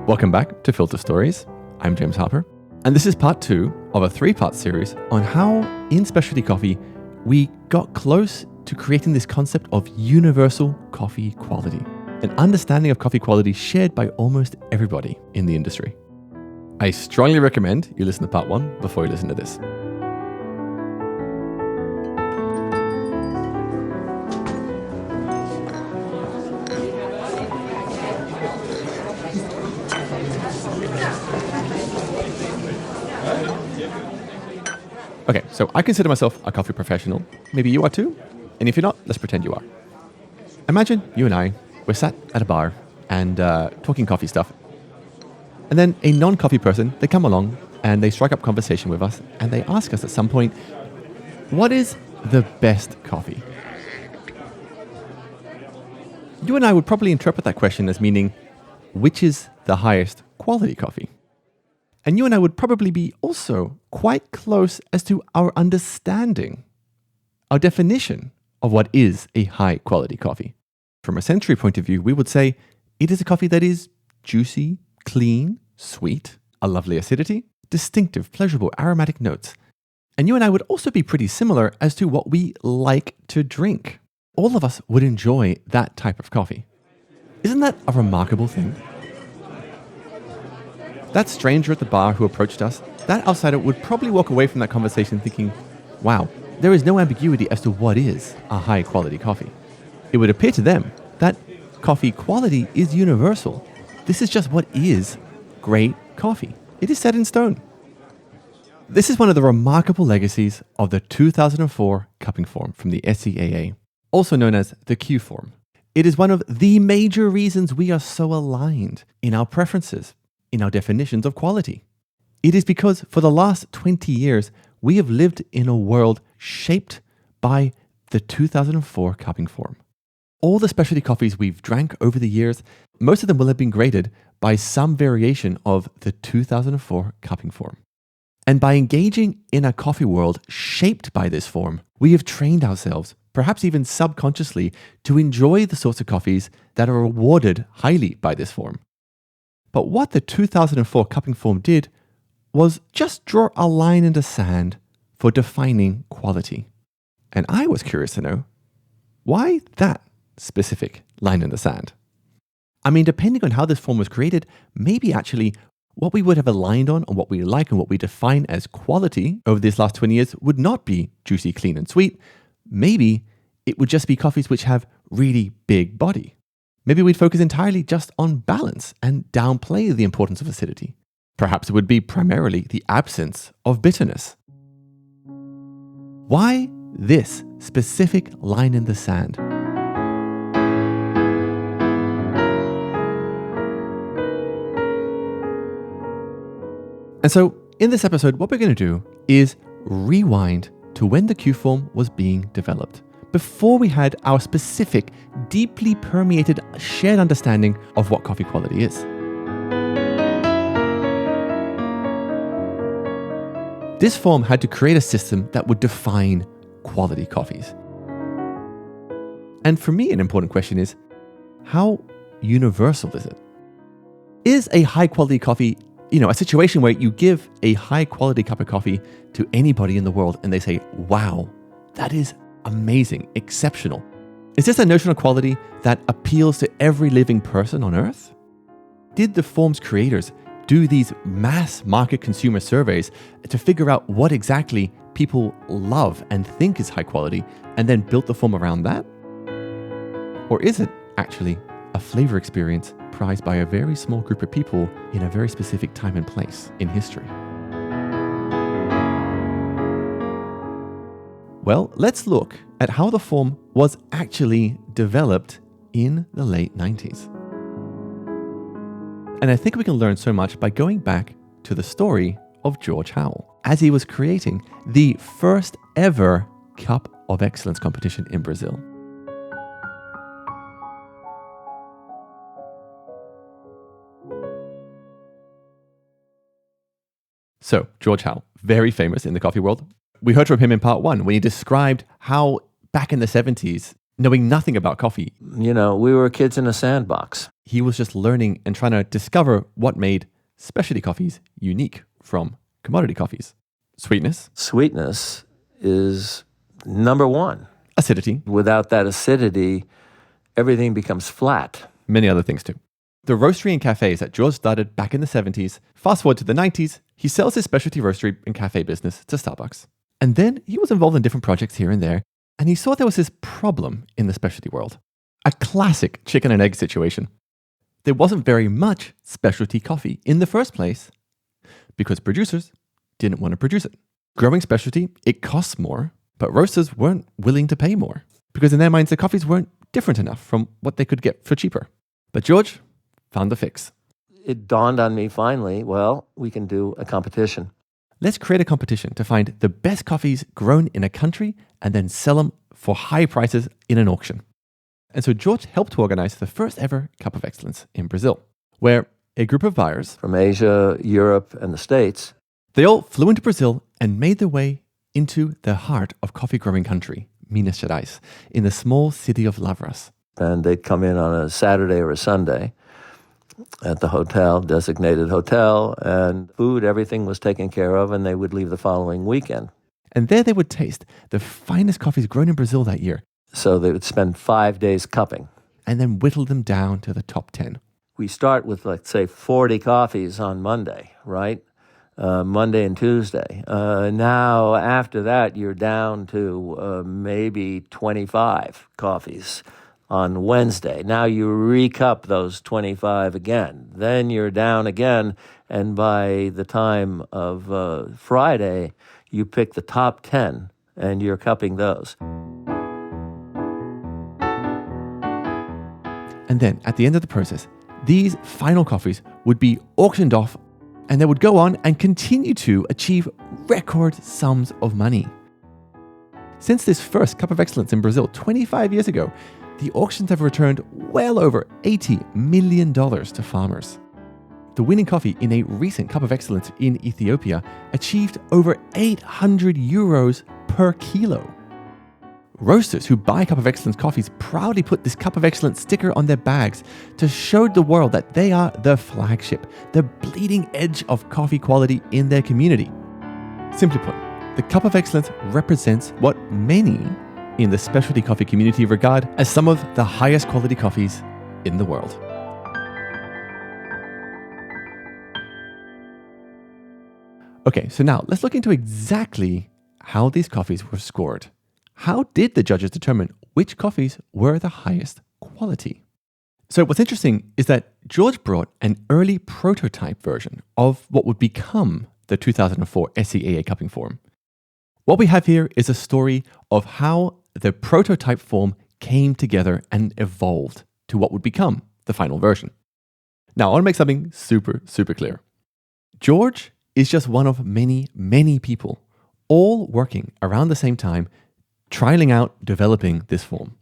Welcome back to Filter Stories. I'm James Harper, and this is part 2 of a 3-part series on how, in specialty coffee, we got close to creating this concept of universal coffee quality, an understanding of coffee quality shared by almost everybody in the industry. I strongly recommend you listen to part 1 before you listen to this. Okay, so I consider myself a coffee professional. Maybe you are too. And if you're not, let's pretend you are. Imagine you and I, we're sat at a bar and talking coffee stuff. And then a non-coffee person, they come along and they strike up conversation with us and they ask us at some point, what is the best coffee? You and I would probably interpret that question as meaning, which is the highest quality coffee? And you and I would probably be also quite close as to our understanding, our definition of what is a high quality coffee. From a sensory point of view, we would say it is a coffee that is juicy, clean, sweet, a lovely acidity, distinctive, pleasurable, aromatic notes. And you and I would also be pretty similar as to what we like to drink. All of us would enjoy that type of coffee. Isn't that a remarkable thing? That stranger at the bar who approached us, that outsider would probably walk away from that conversation thinking, wow, there is no ambiguity as to what is a high quality coffee. It would appear to them that coffee quality is universal. This is just what is great coffee. It is set in stone. This is one of the remarkable legacies of the 2004 cupping form from the SCAA, also known as the Q form. It is one of the major reasons we are so aligned in our preferences, in our definitions of quality. It is because for the last 20 years, we have lived in a world shaped by the 2004 cupping form. All the specialty coffees we've drank over the years, most of them will have been graded by some variation of the 2004 cupping form. And by engaging in a coffee world shaped by this form, we have trained ourselves, perhaps even subconsciously, to enjoy the sorts of coffees that are awarded highly by this form. But what the 2004 cupping form did was just draw a line in the sand for defining quality. And I was curious to know, why that specific line in the sand? I mean, depending on how this form was created, maybe actually what we would have aligned on what we like and what we define as quality over these last 20 years would not be juicy, clean, and sweet. Maybe it would just be coffees which have really big body. Maybe we'd focus entirely just on balance and downplay the importance of acidity. Perhaps it would be primarily the absence of bitterness. Why this specific line in the sand? And so in this episode, what we're going to do is rewind to when the Q form was being developed, before we had our specific, deeply permeated, shared understanding of what coffee quality is. This form had to create a system that would define quality coffees. And for me, an important question is, how universal is it? Is a high quality coffee, a situation where you give a high quality cup of coffee to anybody in the world and they say, wow, that is amazing, exceptional. Is this a notion of quality that appeals to every living person on Earth? Did the form's creators do these mass market consumer surveys to figure out what exactly people love and think is high quality and then built the form around that? Or is it actually a flavor experience prized by a very small group of people in a very specific time and place in history? Well, let's look at how the form was actually developed in the late 90s. And I think we can learn so much by going back to the story of George Howell as he was creating the first ever Cup of Excellence competition in Brazil. So, George Howell, very famous in the coffee world. We heard from him in part 1 when he described how back in the 70s, knowing nothing about coffee. We were kids in a sandbox. He was just learning and trying to discover what made specialty coffees unique from commodity coffees. Sweetness. Sweetness is number one. Acidity. Without that acidity, everything becomes flat. Many other things too. The roastery and cafes that George started back in the 70s, fast forward to the 90s, he sells his specialty roastery and cafe business to Starbucks. And then he was involved in different projects here and there, and he saw there was this problem in the specialty world. A classic chicken and egg situation. There wasn't very much specialty coffee in the first place because producers didn't want to produce it. Growing specialty, it costs more, but roasters weren't willing to pay more because in their minds, the coffees weren't different enough from what they could get for cheaper. But George found the fix. It dawned on me finally, we can do a competition. Let's create a competition to find the best coffees grown in a country and then sell them for high prices in an auction. And so George helped to organize the first ever Cup of Excellence in Brazil, where a group of buyers from Asia, Europe, and the States, they all flew into Brazil and made their way into the heart of coffee growing country, Minas Gerais, in the small city of Lavras. And they'd come in on a Saturday or a Sunday at the hotel, designated hotel, and food, everything was taken care of, and they would leave the following weekend. And there they would taste the finest coffees grown in Brazil that year. So they would spend 5 days cupping. And then whittle them down to the top 10. We start with, let's say, 40 coffees on Monday, right? Monday and Tuesday. Now, after that, you're down to maybe 25 coffees on Wednesday. Now you recup those 25 again. Then you're down again, and by the time of Friday, you pick the top 10, and you're cupping those. And then, at the end of the process, these final coffees would be auctioned off, and they would go on and continue to achieve record sums of money. Since this first Cup of Excellence in Brazil 25 years ago, the auctions have returned well over $80 million to farmers. The winning coffee in a recent Cup of Excellence in Ethiopia achieved over 800 euros per kilo. Roasters who buy Cup of Excellence coffees proudly put this Cup of Excellence sticker on their bags to show the world that they are the flagship, the bleeding edge of coffee quality in their community. Simply put, the Cup of Excellence represents what many in the specialty coffee community regard as some of the highest quality coffees in the world. Okay, so now let's look into exactly how these coffees were scored. How did the judges determine which coffees were the highest quality? So what's interesting is that George brought an early prototype version of what would become the 2004 SCAA cupping form. What we have here is a story of how the prototype form came together and evolved to what would become the final version. Now, I want to make something super, super clear. George is just one of many, many people, all working around the same time, trialing out, developing this form.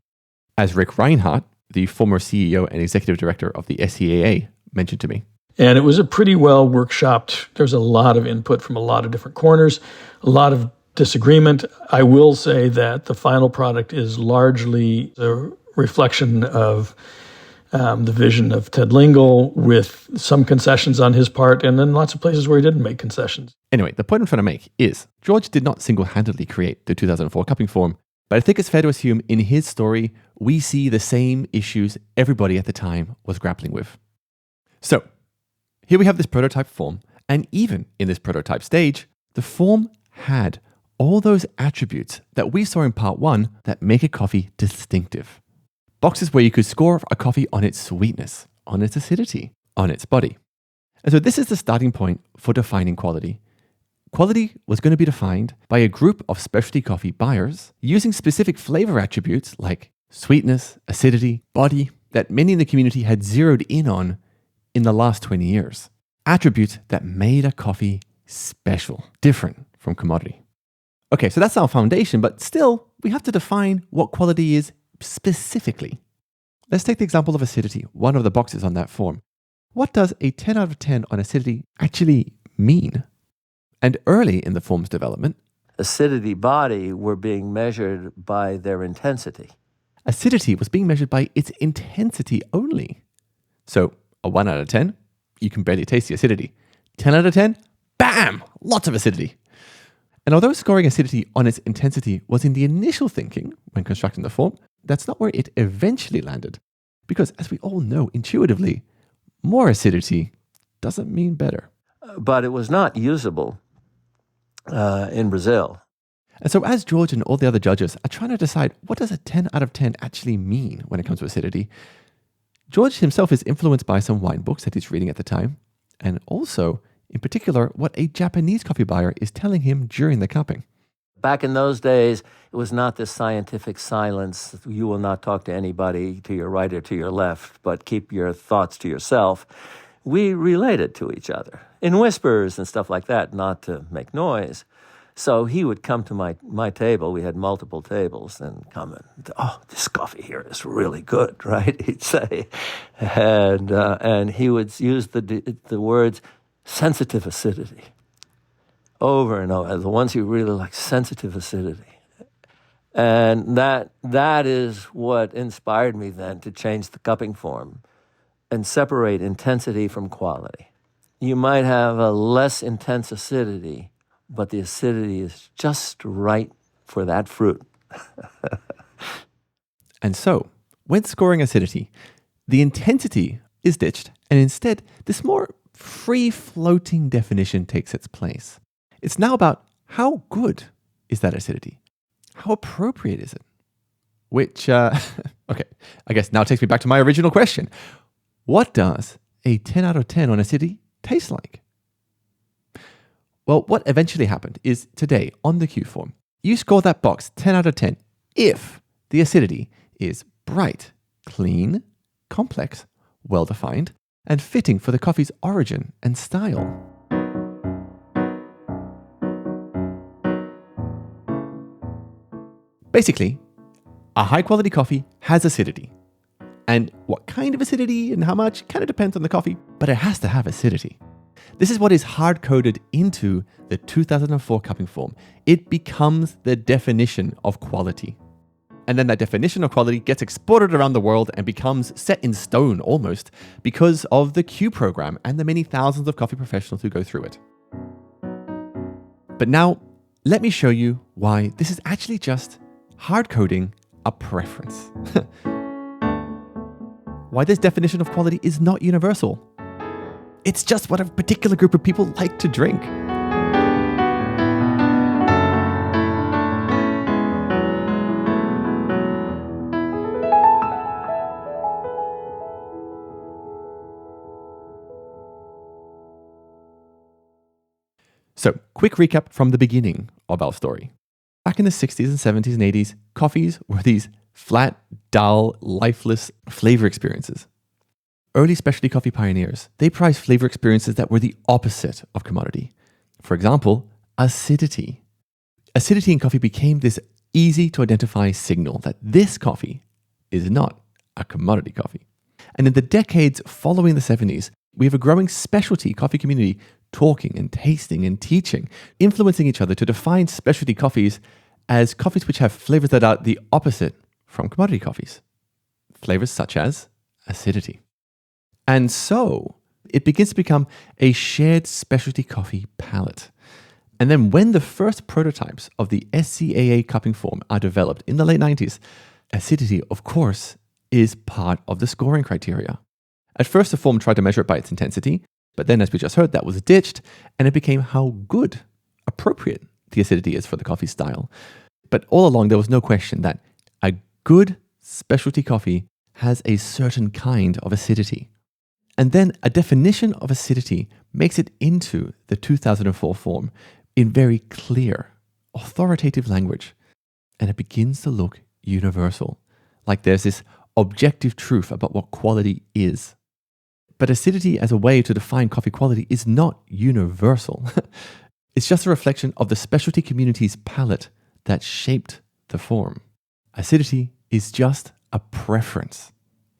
As Rick Reinhardt, the former CEO and executive director of the SCAA, mentioned to me. And it was a pretty well workshopped. There's a lot of input from a lot of different corners, a lot of disagreement. I will say that the final product is largely a reflection of the vision of Ted Lingle with some concessions on his part, and then lots of places where he didn't make concessions. Anyway, the point I'm trying to make is George did not single-handedly create the 2004 cupping form, but I think it's fair to assume in his story, we see the same issues everybody at the time was grappling with. So, here we have this prototype form, and even in this prototype stage, the form had all those attributes that we saw in part 1 that make a coffee distinctive. Boxes where you could score a coffee on its sweetness, on its acidity, on its body. And so this is the starting point for defining quality. Quality was going to be defined by a group of specialty coffee buyers using specific flavor attributes like sweetness, acidity, body that many in the community had zeroed in on in the last 20 years. Attributes that made a coffee special, different from commodity. Okay, so that's our foundation, but still, we have to define what quality is specifically. Let's take the example of acidity, one of the boxes on that form. What does a 10 out of 10 on acidity actually mean? And early in the form's development, acidity body were being measured by their intensity. Acidity was being measured by its intensity only. So a 1 out of 10, you can barely taste the acidity. 10 out of 10, bam, lots of acidity. And although scoring acidity on its intensity was in the initial thinking when constructing the form, that's not where it eventually landed. Because as we all know intuitively, more acidity doesn't mean better. But it was not usable in Brazil. And so as George and all the other judges are trying to decide what does a 10 out of 10 actually mean when it comes to acidity, George himself is influenced by some wine books that he's reading at the time, and also, in particular, what a Japanese coffee buyer is telling him during the cupping. Back in those days, it was not this scientific silence. You will not talk to anybody to your right or to your left, but keep your thoughts to yourself. We related to each other in whispers and stuff like that, not to make noise. So he would come to my table. We had multiple tables, and come and, oh, this coffee here is really good, right? He'd say, and he would use the words sensitive acidity over and over. The ones he really liked, sensitive acidity, and that is what inspired me then to change the cupping form and separate intensity from quality. You might have a less intense acidity, but the acidity is just right for that fruit. And so, when scoring acidity, the intensity is ditched, and instead, this more free-floating definition takes its place. It's now about how good is that acidity? How appropriate is it? Which, okay, I guess now takes me back to my original question. What does a 10 out of 10 on acidity taste like? Well, what eventually happened is today on the Q form, you score that box 10 out of 10 if the acidity is bright, clean, complex, well-defined, and fitting for the coffee's origin and style. Basically, a high-quality coffee has acidity. And what kind of acidity and how much kind of depends on the coffee, but it has to have acidity. This is what is hard-coded into the 2004 cupping form. It becomes the definition of quality. And then that definition of quality gets exported around the world and becomes set in stone almost because of the Q program and the many thousands of coffee professionals who go through it. But now, let me show you why this is actually just hard-coding a preference. Why this definition of quality is not universal. It's just what a particular group of people like to drink. So, quick recap from the beginning of our story. Back in the 60s and 70s and 80s, coffees were these flat, dull, lifeless flavor experiences. Early specialty coffee pioneers, they prized flavor experiences that were the opposite of commodity. For example, acidity. Acidity in coffee became this easy to identify signal that this coffee is not a commodity coffee. And in the decades following the 70s, we have a growing specialty coffee community talking and tasting and teaching, influencing each other to define specialty coffees as coffees which have flavors that are the opposite from commodity coffees. Flavors such as acidity. And so it begins to become a shared specialty coffee palette. And then when the first prototypes of the SCAA cupping form are developed in the late 90s, acidity, of course, is part of the scoring criteria. At first, the form tried to measure it by its intensity, but then, as we just heard, that was ditched, and it became how good, appropriate the acidity is for the coffee style. But all along, there was no question that a good specialty coffee has a certain kind of acidity. And then a definition of acidity makes it into the 2004 form in very clear, authoritative language, and it begins to look universal, like there's this objective truth about what quality is. But acidity as a way to define coffee quality is not universal. It's just a reflection of the specialty community's palate that shaped the form. Acidity is just a preference.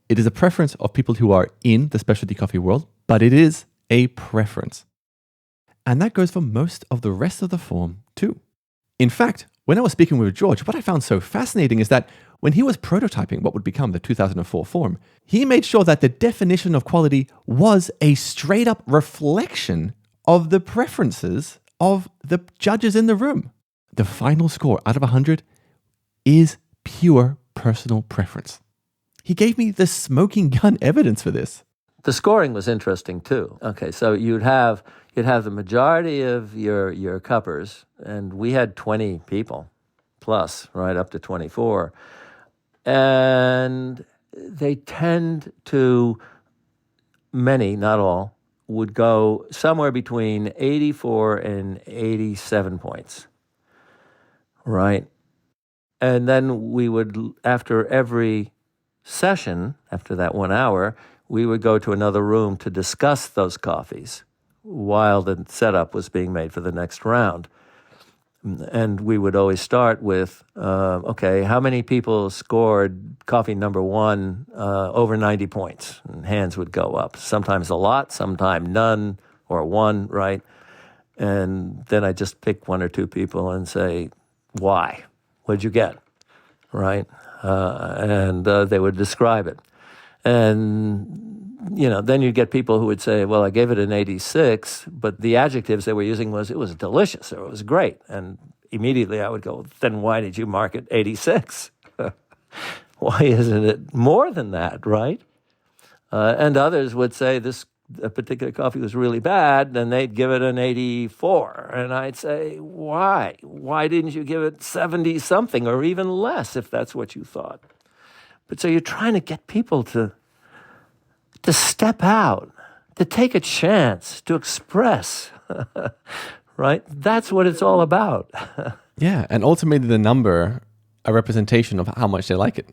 It is a preference of people who are in the specialty coffee world, but it is a preference. And that goes for most of the rest of the form too. In fact, When I was speaking with George, what I found so fascinating is that when he was prototyping what would become the 2004 form, he made sure that the definition of quality was a straight up reflection of the preferences of the judges in the room. The final score out of 100 is pure personal preference. He gave me the smoking gun evidence for this. The scoring was interesting too. Okay, so you'd have the majority of your cuppers, and we had 20 people plus, right up to 24. And they tend to, many, not all, would go somewhere between 84 and 87 points, right? And then we would, after every session, after that 1 hour, we would go to another room to discuss those coffees while the setup was being made for the next round. And we would always start with, okay, how many people scored coffee number 1 over 90 points? And hands would go up. Sometimes a lot, sometimes none, or 1, right? And then I just pick 1 or 2 people and say, why? What'd you get? Right? And they would describe it. And then you'd get people who would say, well, I gave it an 86, but the adjectives they were using was, it was delicious, or it was great. And immediately I would go, then why did you mark it 86? Why isn't it more than that, right? And others would say a particular coffee was really bad, and they'd give it an 84. And I'd say, why? Why didn't you give it 70-something or even less if that's what you thought? But so you're trying to get people to step out, to take a chance, to express, right? That's what it's all about. Yeah, and ultimately the number, a representation of how much they like it.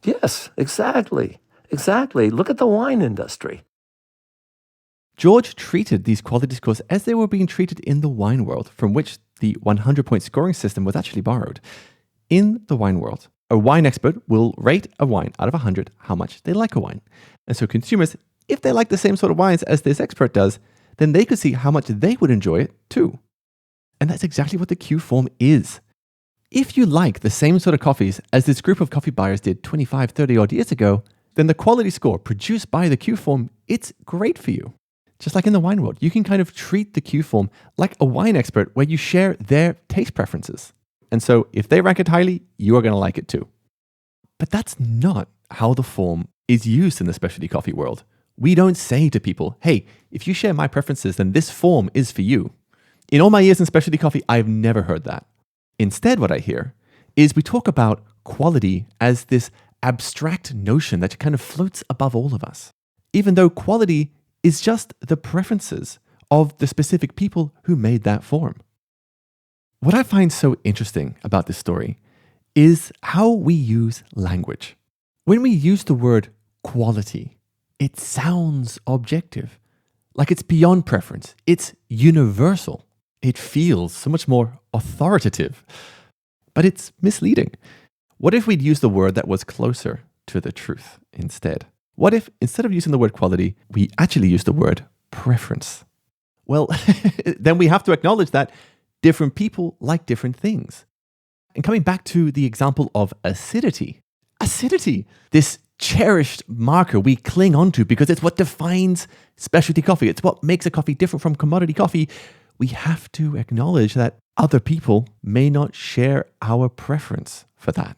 Yes, exactly. Exactly. Look at the wine industry. George treated these quality scores as they were being treated in the wine world, from which the 100-point scoring system was actually borrowed. In the wine world, a wine expert will rate a wine out of 100 how much they like a wine. And so consumers, if they like the same sort of wines as this expert does, then they could see how much they would enjoy it too. And that's exactly what the Q form is. If you like the same sort of coffees as this group of coffee buyers did 25, 30 odd years ago, then the quality score produced by the Q form, it's great for you. Just like in the wine world, you can kind of treat the Q form like a wine expert where you share their taste preferences. And so if they rank it highly, you are going to like it too. But that's not how the form is used in the specialty coffee world. We don't say to people, hey, if you share my preferences, then this form is for you. In all my years in specialty coffee, I've never heard that. Instead, what I hear is we talk about quality as this abstract notion that kind of floats above all of us, even though quality is just the preferences of the specific people who made that form. What I find so interesting about this story is how we use language. When we use the word quality, it sounds objective, like it's beyond preference. It's universal. It feels so much more authoritative, but it's misleading. What if we'd use the word that was closer to the truth instead? What if instead of using the word quality, we actually use the word preference? Well, then we have to acknowledge that different people like different things. And coming back to the example of acidity, this cherished marker we cling onto because it's what defines specialty coffee. It's what makes a coffee different from commodity coffee. We have to acknowledge that other people may not share our preference for that.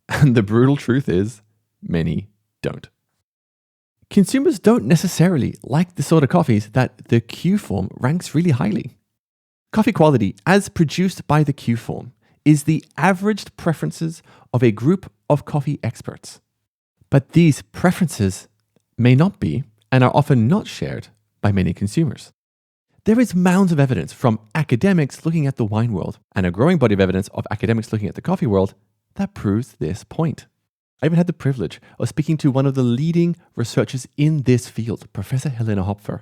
And the brutal truth is, many don't. Consumers don't necessarily like the sort of coffees that the Q form ranks really highly. Coffee quality, as produced by the Q form, is the averaged preferences of a group of coffee experts. But these preferences may not be, and are often not shared by many consumers. There is mounds of evidence from academics looking at the wine world and a growing body of evidence of academics looking at the coffee world that proves this point. I even had the privilege of speaking to one of the leading researchers in this field, Professor Helena Hopfer.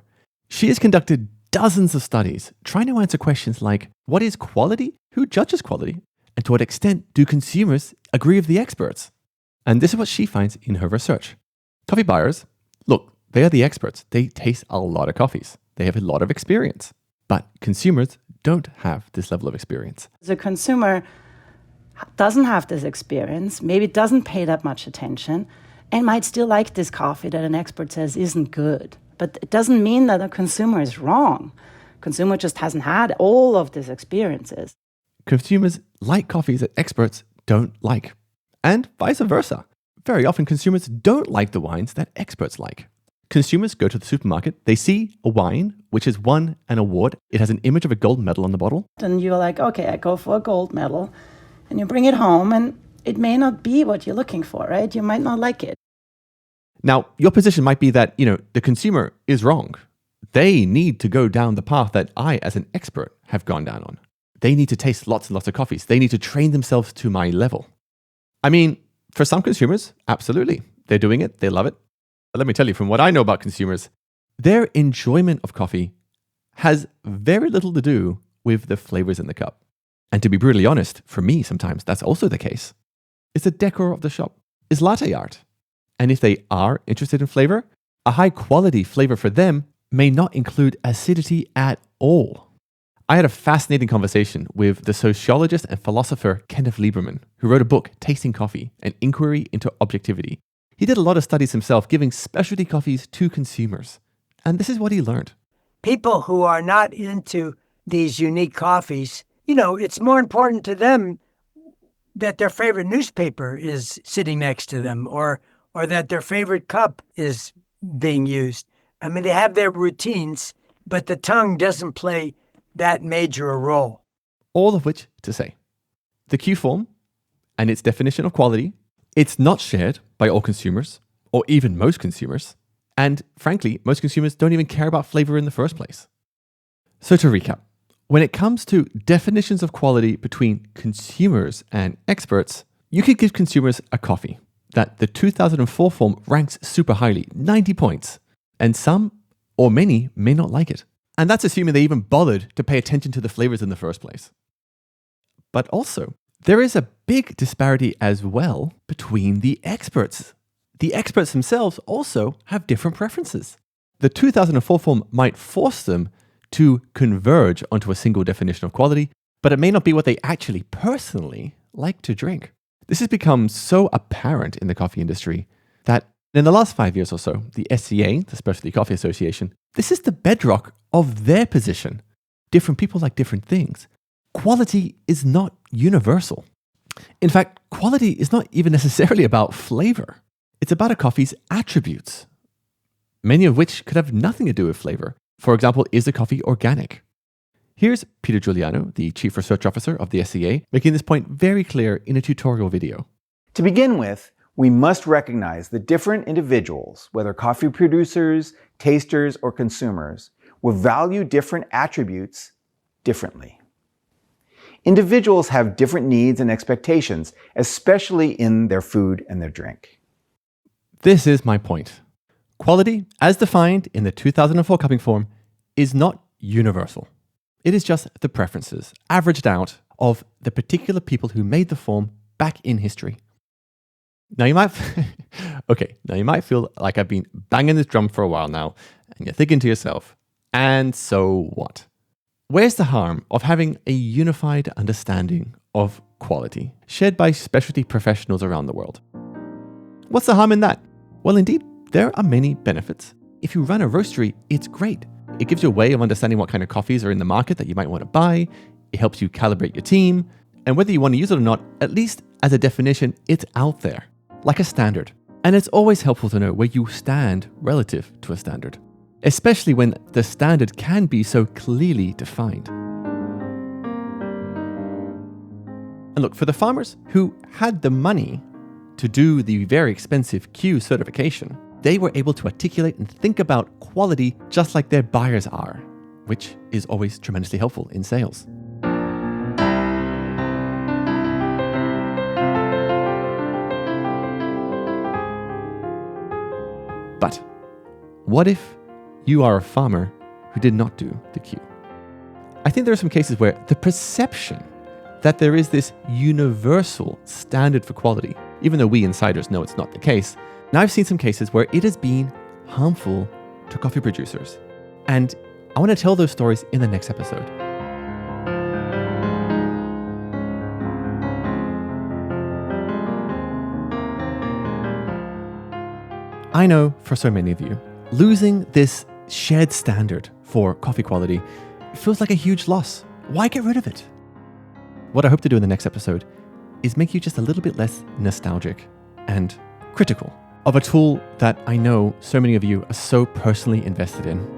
She has conducted dozens of studies trying to answer questions like, what is quality? Who judges quality? And to what extent do consumers agree with the experts? And this is what she finds in her research. Coffee buyers, look, they are the experts. They taste a lot of coffees. They have a lot of experience. But consumers don't have this level of experience. As a consumer, doesn't have this experience, maybe doesn't pay that much attention, and might still like this coffee that an expert says isn't good. But it doesn't mean that a consumer is wrong. Consumer just hasn't had all of these experiences. Consumers like coffees that experts don't like, and vice versa. Very often, consumers don't like the wines that experts like. Consumers go to the supermarket, they see a wine which has won an award. It has an image of a gold medal on the bottle. And you're like, okay, I go for a gold medal. And you bring it home, and it may not be what you're looking for, right? You might not like it. Now, your position might be that, the consumer is wrong. They need to go down the path that I, as an expert, have gone down on. They need to taste lots and lots of coffees. They need to train themselves to my level. I mean, for some consumers, absolutely. They're doing it. They love it. But let me tell you, from what I know about consumers, their enjoyment of coffee has very little to do with the flavors in the cup. And to be brutally honest, for me, sometimes that's also the case. It's the decor of the shop. It's latte art. And if they are interested in flavor, a high quality flavor for them may not include acidity at all. I had a fascinating conversation with the sociologist and philosopher Kenneth Lieberman, who wrote a book, Tasting Coffee, An Inquiry into Objectivity. He did a lot of studies himself, giving specialty coffees to consumers. And this is what he learned. People who are not into these unique coffees, it's more important to them that their favorite newspaper is sitting next to them or that their favorite cup is being used. I mean, they have their routines, but the tongue doesn't play that major a role. All of which to say, the Q form and its definition of quality, it's not shared by all consumers, or even most consumers. And frankly, most consumers don't even care about flavor in the first place. So to recap, when it comes to definitions of quality between consumers and experts, you could give consumers a coffee that the 2004 form ranks super highly, 90 points, and some or many may not like it. And that's assuming they even bothered to pay attention to the flavors in the first place. But also, there is a big disparity as well between the experts. The experts themselves also have different preferences. The 2004 form might force them to converge onto a single definition of quality, but it may not be what they actually personally like to drink. This has become so apparent in the coffee industry that in the last 5 years or so, the SCA, the Specialty Coffee Association, this is the bedrock of their position. Different people like different things. Quality is not universal. In fact, quality is not even necessarily about flavor. It's about a coffee's attributes, many of which could have nothing to do with flavor. For example, is the coffee organic? Here's Peter Giuliano, the Chief Research Officer of the SCA, making this point very clear in a tutorial video. To begin with, we must recognize that different individuals, whether coffee producers, tasters, or consumers, will value different attributes differently. Individuals have different needs and expectations, especially in their food and their drink. This is my point. Quality, as defined in the 2004 cupping form, is not universal. It is just the preferences, averaged out, of the particular people who made the form back in history. Now you might feel like I've been banging this drum for a while now, and you're thinking to yourself, and so what? Where's the harm of having a unified understanding of quality shared by specialty professionals around the world? What's the harm in that? Well, indeed, there are many benefits. If you run a roastery, it's great. It gives you a way of understanding what kind of coffees are in the market that you might want to buy. It helps you calibrate your team. And whether you want to use it or not, at least as a definition, it's out there, like a standard. And it's always helpful to know where you stand relative to a standard, especially when the standard can be so clearly defined. And look, for the farmers who had the money to do the very expensive Q certification, they were able to articulate and think about quality just like their buyers are, which is always tremendously helpful in sales. But what if you are a farmer who did not do the Q? I think there are some cases where the perception that there is this universal standard for quality, even though we insiders know it's not the case. Now I've seen some cases where it has been harmful to coffee producers. And I want to tell those stories in the next episode. I know for so many of you, losing this shared standard for coffee quality feels like a huge loss. Why get rid of it? What I hope to do in the next episode is make you just a little bit less nostalgic and critical of a tool that I know so many of you are so personally invested in.